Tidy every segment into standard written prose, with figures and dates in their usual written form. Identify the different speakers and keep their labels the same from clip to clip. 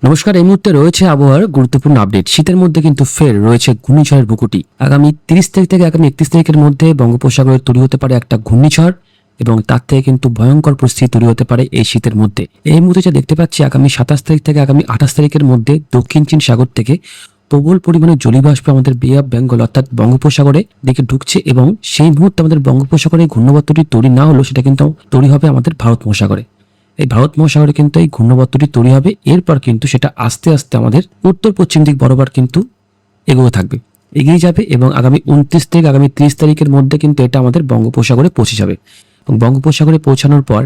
Speaker 1: নমস্কার। এই মুহূর্তে রয়েছে আবহাওয়ার গুরুত্বপূর্ণ আপডেট। শীতের মধ্যে কিন্তু ফের রয়েছে ঘূর্ণিঝড়ের ভূকুটি। আগামী 30 তারিখ থেকে আগামী 31 তারিখের মধ্যে বঙ্গোপসাগরে তৈরি হতে পারে একটা ঘূর্ণিঝড় এবং তার থেকে কিন্তু ভয়ঙ্কর পরিস্থিতি তৈরি হতে পারে এই শীতের মধ্যে। এই মুহূর্তে যা দেখতে পাচ্ছি আগামী 27 তারিখ থেকে আগামী 28 তারিখের মধ্যে দক্ষিণ চীন সাগর থেকে প্রবল পরিমাণে জলীয়বাষ্প আমাদের বে অফ বেঙ্গল অর্থাৎ বঙ্গোপসাগরে দিকে ঢুকছে এবং সেই মুহূর্তে আমাদের বঙ্গোপসাগরে ঘূর্ণাবর্তটি তৈরি না হলেও সেটা কিন্তু তৈরি হবে আমাদের ভারত মহাসাগরে। এই ভারত মহাসাগরে কিন্তু এই ঘূর্ণাবর্তটি তৈরি হবে। এরপর কিন্তু সেটা আস্তে আস্তে আমাদের উত্তর পশ্চিম দিক বরাবর কিন্তু এগিয়ে যাবে এবং আগামী 29 থেকে আগামী 30 তারিখের মধ্যে কিন্তু এটা আমাদের বঙ্গোপসাগরে পৌঁছে যাবে। এবং বঙ্গোপসাগরে পৌঁছানোর পর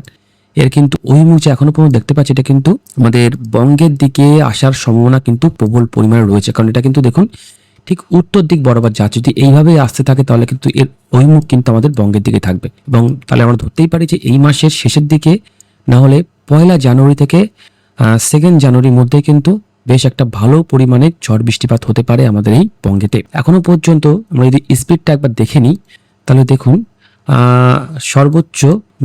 Speaker 1: এর কিন্তু ওই মুখ যে এখনো পর্যন্ত দেখতে পাচ্ছি এটা কিন্তু আমাদের বঙ্গের দিকে আসার সম্ভাবনা কিন্তু প্রবল পরিমাণে রয়েছে, কারণ এটা কিন্তু দেখুন ঠিক উত্তর দিক বরাবর যাচ্ছে। যদি এইভাবে আসতে থাকে তাহলে কিন্তু এর ওই মুখ কিন্তু আমাদের বঙ্গের দিকে থাকবে এবং তাহলে আমরা ধরতেই পারি যে এই মাসের শেষের দিকে না হলে 1 জানুয়ারি থেকে 2 জানুয়ারির মধ্যে কিন্তু বেশ একটা ভালো পরিমাণে ঝড় বৃষ্টিপাত হতে পারে আমাদের এই বঙ্গেতে। এখনো পর্যন্ত আমরা যদি স্পিডটা একবার দেখে নিই তাহলে দেখুন সর্বোচ্চ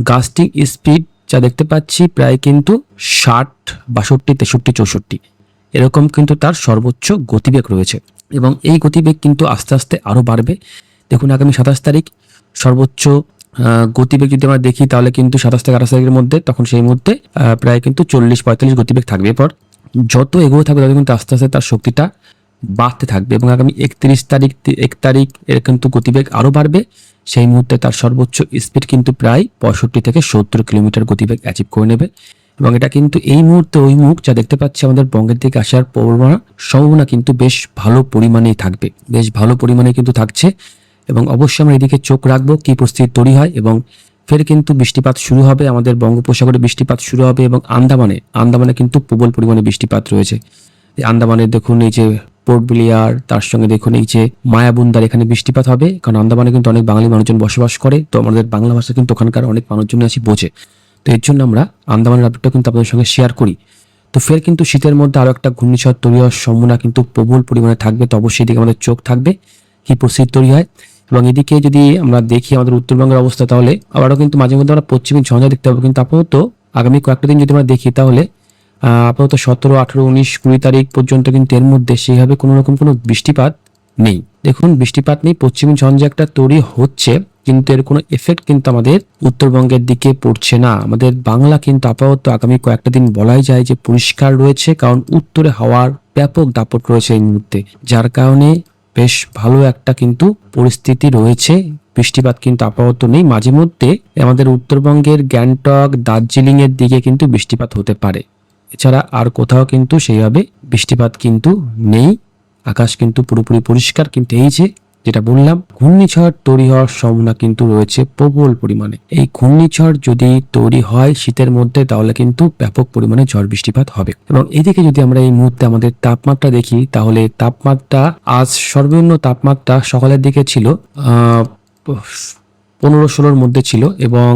Speaker 1: গাস্টিং স্পিড যা দেখতে পাচ্ছি প্রায় কিন্তু 60, 62, 63, 64 এরকম কিন্তু তার সর্বোচ্চ গতিবেগ রয়েছে এবং এই গতিবেগ কিন্তু আস্তে আস্তে আরো বাড়বে। দেখুন আগামী 27 তারিখ সর্বোচ্চ গতিবেগ যদি আমরা দেখি তাহলে কিন্তু 27 থেকে 28 তারিখের মধ্যে তখন সেই মুহূর্তে প্রায় কিন্তু 40-45 গতিবেগ থাকবে। এরপর যত এগোতে থাকবে তত কিন্তু আস্তে আস্তে তার শক্তিটা বাড়তে থাকবে এবং আগামী 31 তারিখ 1 তারিখ এর কিন্তু গতিবেগ আরো বাড়বে। সেই মুহূর্তে তার সর্বোচ্চ স্পিড কিন্তু প্রায় 65 থেকে 70 কিলোমিটার গতিবেগ অ্যাচিভ করে নেবে এবং এটা কিন্তু এই মুহূর্তে ওই মুখ যা দেখতে পাচ্ছি আমাদের বঙ্গের দিকে আসার সম্ভাবনা কিন্তু বেশ ভালো পরিমাণেই থাকবে, বেশ ভালো পরিমাণে কিন্তু থাকছে এবং অবশ্যই আমরা এদিকে চোখ রাখবো কি পরিস্থিতি তৈরি হয়। এবং ফের কিন্তু বৃষ্টিপাত শুরু হবে, আমাদের বঙ্গোপসাগরে বৃষ্টিপাত শুরু হবে এবং আন্দামানে কিন্তু প্রবল পরিমাণে বৃষ্টিপাত রয়েছে। আন্দামানে দেখুন এই যে পোর্ট ব্লেয়ার, তার সঙ্গে দেখুন এই যে মায়াবুন্দার, এখানে বৃষ্টিপাত হবে কারণ আন্দামানে কিন্তু অনেক বাঙালি মানুষজন বসবাস করে, তো আমাদের বাংলা ভাষা কিন্তু ওখানকার অনেক মানুষজন আছে বোঝে, তো এর জন্য আমরা আন্দামানের আপডেটটা কিন্তু আপনাদের সঙ্গে শেয়ার করি। তো ফের কিন্তু শীতের মধ্যে আরো একটা ঘূর্ণিঝড় তৈরি হওয়ার সম্ভাবনা কিন্তু প্রবল পরিমাণে থাকবে, তো অবশ্যই এদিকে আমাদের চোখ থাকবে কি পরিস্থিতি তৈরি হয়। এবং এদিকে যদি আমরা দেখি আমাদের উত্তরবঙ্গের অবস্থা তাহলে আবারও কিন্তু মাঝে মধ্যে আমরা পশ্চিমী ঝঞ্ঝা দেখতে পাবো, কিন্তু আপাতত আগামী কয়েকটা দিন যদি আমরা দেখি তাহলে আপাতত 17, 18, 19, 20 তারিখ পর্যন্ত কিন্তু এর মধ্যে সেইভাবে কোনো রকম কোনো বৃষ্টিপাত নেই। দেখুন বৃষ্টিপাত নেই, পশ্চিমী ঝঞ্ঝা একটা তৈরি হচ্ছে কিন্তু এর কোনো এফেক্ট কিন্তু আমাদের উত্তরবঙ্গের দিকে পড়ছে না। আমাদের বাংলা কিন্তু আপাতত আগামী কয়েকটা দিন বলাই যায় যে পরিষ্কার রয়েছে, কারণ উত্তরে হাওয়ার ব্যাপক দাপট রয়েছে এই মুহূর্তে, যার কারণে বেশ ভালো একটা কিন্তু পরিস্থিতি রয়েছে। বৃষ্টিপাত কিন্তু আপাতত নেই, মাঝে মধ্যে আমাদের উত্তরবঙ্গের গ্যাংটক, দার্জিলিং এর দিকে কিন্তু বৃষ্টিপাত হতে পারে, এছাড়া আর কোথাও কিন্তু সেইভাবে বৃষ্টিপাত কিন্তু নেই। আকাশ কিন্তু পুরোপুরি পরিষ্কার, কিন্তু এই যে যেটা বললাম ঘূর্ণিঝড় তৈরি হওয়ার সম্ভাবনা কিন্তু রয়েছে প্রবল পরিমাণে। এই ঘূর্ণিঝড় যদি তৈরি হয় শীতের মধ্যে তাহলে কিন্তু ব্যাপক পরিমাণে ঝড় বৃষ্টিপাত হবে। এবং এদিকে যদি আমরা এই মুহূর্তে আমাদের তাপমাত্রা দেখি তাহলে তাপমাত্রা আজ সর্বনিম্ন তাপমাত্রা সকালের দিকে ছিল 15-16 মধ্যে ছিল এবং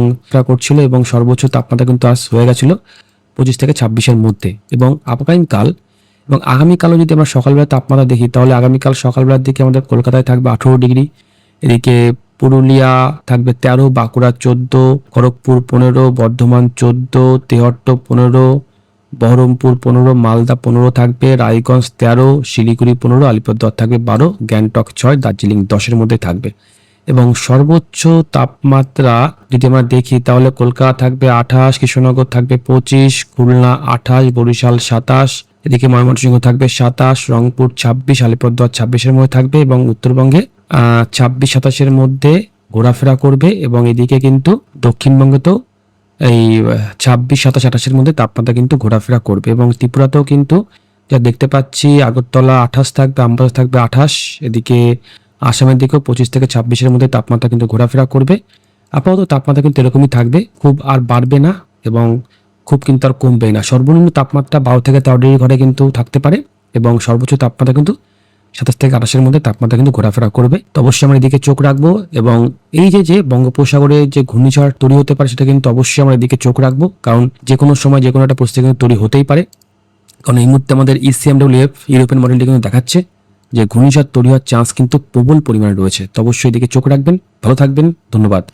Speaker 1: করছিল এবং সর্বোচ্চ তাপমাত্রা কিন্তু আজ হয়ে গেছিল 25 থেকে 26 মধ্যে। এবং আগামীকালও যদি আমরা সকালবেলা তাপমাত্রা দেখি তাহলে আগামীকাল সকালবেলার দিকে আমাদের কলকাতায় থাকবে 18 ডিগ্রি, এদিকে পুরুলিয়া থাকবে 13, বাঁকুড়া 14, খড়গপুর 15, বর্ধমান 14, তেহট্ট 15, বহরমপুর 15, মালদা 15 থাকবে, রায়গঞ্জ 13, শিলিগুড়ি 15, আলিপুরদুয়ার থাকবে 12, গ্যাংটক 6, দার্জিলিং 10 মধ্যে থাকবে। এবং সর্বোচ্চ তাপমাত্রা যদি আমরা দেখি তাহলে কলকাতা থাকবে 28, কৃষ্ণনগর থাকবে 25, খুলনা 28, বরিশাল 27, এদিকে ময়মনসিংহ থাকবে 27, রংপুর 26, আলিপুরদুয়ার 26 মধ্যে থাকবে এবং উত্তরবঙ্গে 26-27 মধ্যে ঘোরাফেরা করবে। এবং এদিকে কিন্তু দক্ষিণবঙ্গে তো এই 26, 27, 28 মধ্যে তাপমাত্রা কিন্তু ঘোরাফেরা করবে। এবং ত্রিপুরাতেও কিন্তু যা দেখতে পাচ্ছি আগরতলা 28 থাকবে, আমবাসা থাকবে 28, এদিকে আসামের দিকেও 25 থেকে 26 মধ্যে তাপমাত্রা কিন্তু ঘোরাফেরা করবে। আপাতত তাপমাত্রা কিন্তু এরকমই থাকবে, খুব আর বাড়বে না এবং খুব কিন্তু আর কমবে না। সর্বনিম্ন তাপমাত্রা 12 থেকে 13 ডিগ্রি ঘরে কিন্তু থাকতে পারে এবং সর্বোচ্চ তাপমাত্রা কিন্তু 27 থেকে 28 মধ্যে তাপমাত্রা কিন্তু ঘোরাফেরা করবে। তো অবশ্যই আমরা এদিকে চোখ রাখবো এবং এই যে বঙ্গোপসাগরে যে ঘূর্ণিঝড় তৈরি হতে পারে সেটা কিন্তু অবশ্যই আমরা এদিকে চোখ রাখবো, কারণ যে কোনো সময় যে কোনো একটা পরিস্থিতি কিন্তু তৈরি হতেই পারে। কারণ এই মুহূর্তে আমাদের ECMWF ইউরোপিয়ান মডেলটি কিন্তু দেখাচ্ছে যে ঘূর্ণিঝড় তৈরি হওয়ার চান্স কিন্তু প্রবল পরিমাণে রয়েছে। তো অবশ্যই এদিকে চোখ রাখবেন, ভালো থাকবেন, ধন্যবাদ।